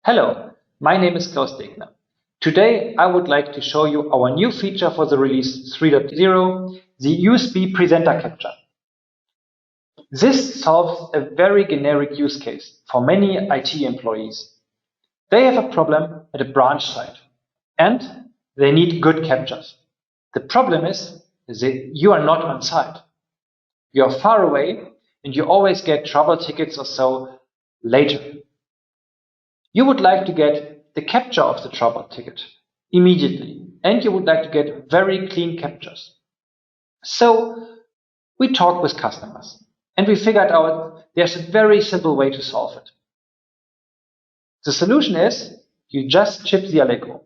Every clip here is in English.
Hello, my name is Klaus Degner. Today I would like to show you our new feature for the release 3.0, the USB presenter capture. This solves a very generic use case for many IT employees. They have a problem at a branch site and they need good captures. The problem is that you are not on site. You are far away and you always get trouble tickets or so later. You would like to get the capture of the trouble ticket immediately, and you would like to get very clean captures. So we talked with customers and we figured out there's a very simple way to solve it. The solution is you just chip the Allegro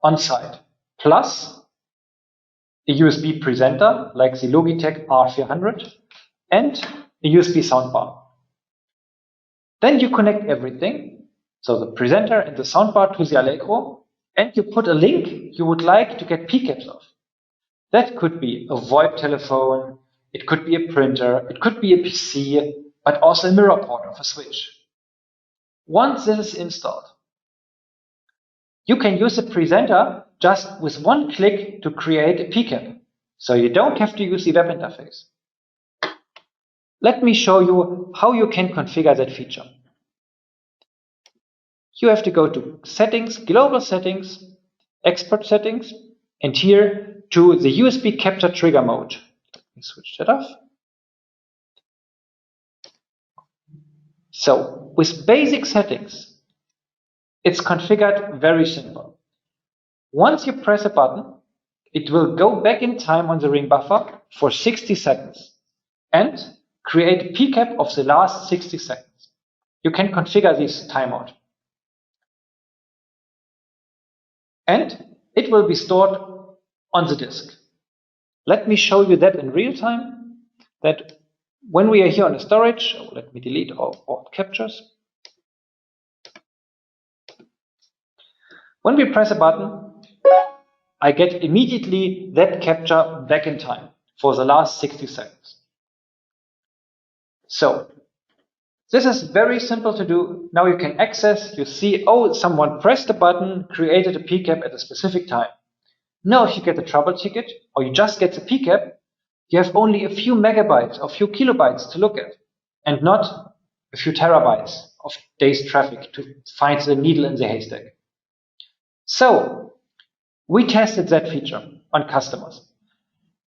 on site plus a USB presenter like the Logitech R400 and a USB soundbar. Then you connect everything, so the presenter and the soundbar, to the Allegro, and you put a link you would like to get pcaps of. That could be a VoIP telephone, it could be a printer, it could be a PC, but also a mirror port of a switch. Once this is installed, you can use the presenter just with one click to create a pcap, so you don't have to use the web interface. Let me show you how you can configure that feature. You have to go to Settings, Global Settings, Export Settings, and here to the USB Capture Trigger Mode. Let me switch that off. So, with basic settings, it's configured very simple. Once you press a button, it will go back in time on the ring buffer for 60 seconds and create a pcap of the last 60 seconds. You can configure this timeout. And it will be stored on the disk. Let me show you that in real time, that when we are here on the storage, let me delete all captures. When we press a button, I get immediately that capture back in time for the last 60 seconds. So, this is very simple to do. Now you can access, you see, oh, someone pressed the button, created a pcap at a specific time. Now if you get the trouble ticket, or you just get the pcap, you have only a few megabytes or a few kilobytes to look at, and not a few terabytes of day's traffic to find the needle in the haystack. So, we tested that feature on customers,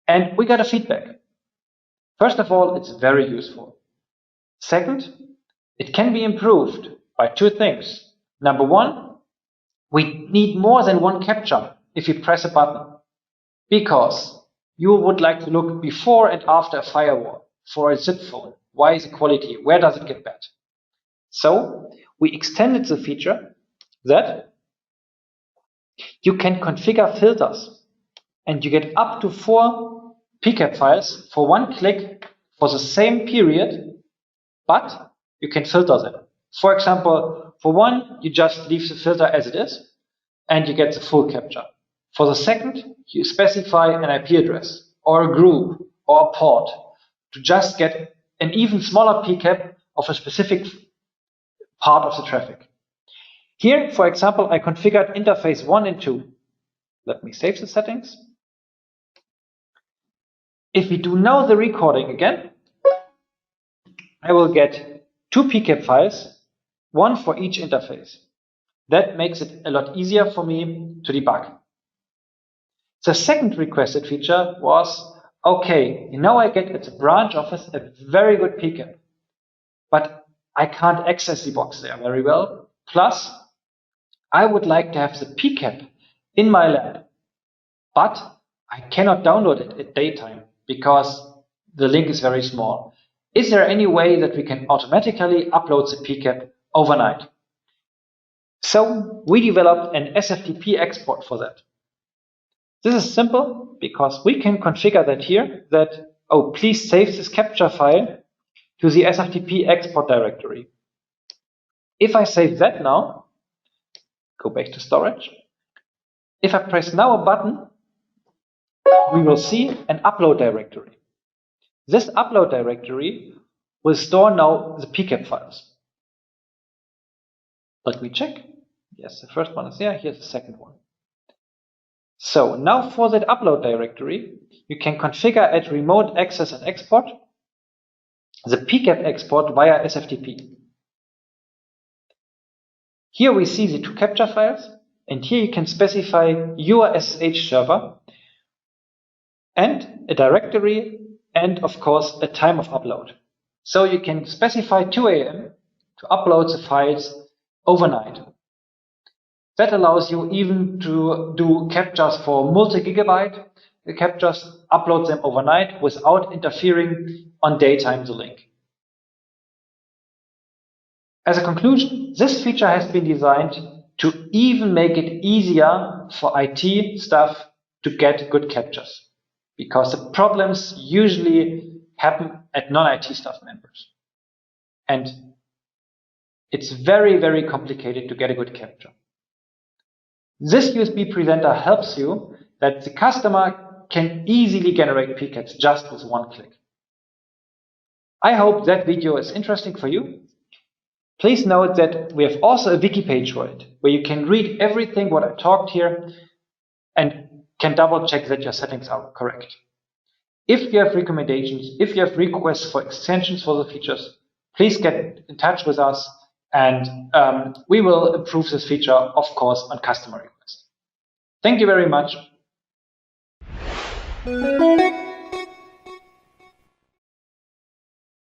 and we got a feedback. First of all, it's very useful. Second, it can be improved by two things. Number one, we need more than one capture if you press a button, because you would like to look before and after a firewall for a zip phone. Why is the quality? Where does it get bad? So we extended the feature that you can configure filters and you get up to 4 pcap files for one click for the same period, but you can filter them. For example, for one, you just leave the filter as it is, and you get the full capture. For the second, you specify an IP address, or a group, or a port, to just get an even smaller pcap of a specific part of the traffic. Here, for example, I configured interface 1 and 2. Let me save the settings. If we do now the recording again, I will get 2 pcap files, one for each interface. That makes it a lot easier for me to debug. The second requested feature was, okay, now I get at the branch office a very good pcap, but I can't access the box there very well. Plus, I would like to have the pcap in my lab, but I cannot download it at daytime because the link is very small. Is there any way that we can automatically upload the pcap overnight? So we developed an SFTP export for that. This is simple because we can configure that here, that, oh, please save this capture file to the SFTP export directory. If I save that now, go back to storage. If I press now a button, we will see an upload directory. This upload directory will store now the pcap files. Let me check. Yes, the first one is there. Here's the second one. So now for that upload directory, you can configure at remote access and export the pcap export via SFTP. Here we see the two capture files, and here you can specify your SSH server and a directory and of course a time of upload. So you can specify 2 AM to upload the files overnight. That allows you even to do captures for multi-gigabyte captures, upload them overnight without interfering on daytime the link. As a conclusion, this feature has been designed to even make it easier for IT staff to get good captures, because the problems usually happen at non-IT staff members. And it's very, very complicated to get a good capture. This USB presenter helps you that the customer can easily generate pcaps just with one click. I hope that video is interesting for you. Please note that we have also a wiki page for it, where you can read everything what I talked here and can double check that your settings are correct. If you have recommendations, if you have requests for extensions for the features, please get in touch with us, and we will improve this feature, of course, on customer request. Thank you very much.